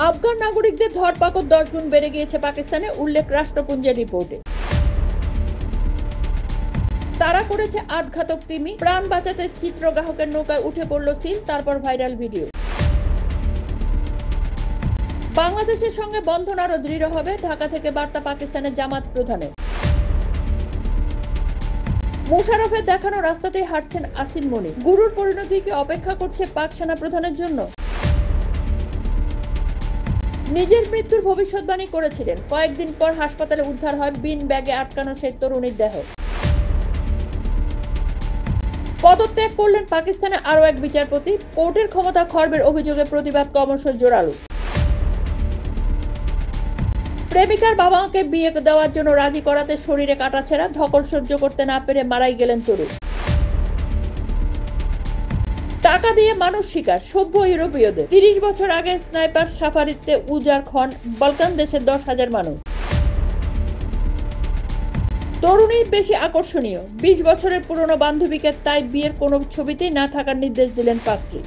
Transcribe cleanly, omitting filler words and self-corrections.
আফগান নাগরিকদের ধরপাকড় 10 গুণ বেড়ে গিয়েছে পাকিস্তানে, উল্লেখ রাষ্ট্রপুঞ্জের রিপোর্টে। তারা করেছে আটঘাতক কৃমি, প্রাণ বাঁচাতে চিত্রগ্রাহকের নৌকায় উঠে পড়ল সিল, তারপর ভাইরাল ভিডিও। বাংলাদেশের সঙ্গে বন্ধন আরো দৃঢ় হবে, ঢাকা থেকে বার্তা পাকিস্তানের জামাত প্রধানের। মোশাররফের দেখানো রাস্তাতেই হাঁটছেন আসিন মনির, গুরুর পরিণতি কি অপেক্ষা করছে পাক সেনা প্রধানের জন্য? নিজের মৃত্যুর ভবিষ্যৎবাণী করেছিলেন, কয়েকদিন পর হাসপাতালে উদ্ধার হয় বিন ব্যাগে আটকানো সেই তরুণীর দেহ। পদত্যাগ করলেন পাকিস্তানের আরো এক বিচারপতি, কোর্টের ক্ষমতা খর্বের অভিযোগে প্রতিবাদ ক্রমশ জোরালো। প্রেমিকার বাবা মাকে বিয়ে দেওয়ার জন্য রাজি করাতে শরীরে কাটাছেঁড়া, ধকল সহ্য করতে না পেরে মারাই গেলেন তরুণ। টাকা দিয়ে মানুষ শিকার সভ্য ইউরোপীয়দের, 30 বছর আগে স্নাইপার সাফারিতে উজাড় খন বলকান দেশের 10,000 মানুষ। তরুণী বেশি আকর্ষণীয়, 20 বছরের পুরনো বান্ধবীকে তাই বিয়ের কোনো ছবিতেই না থাকার নির্দেশ দিলেন পাত্রী।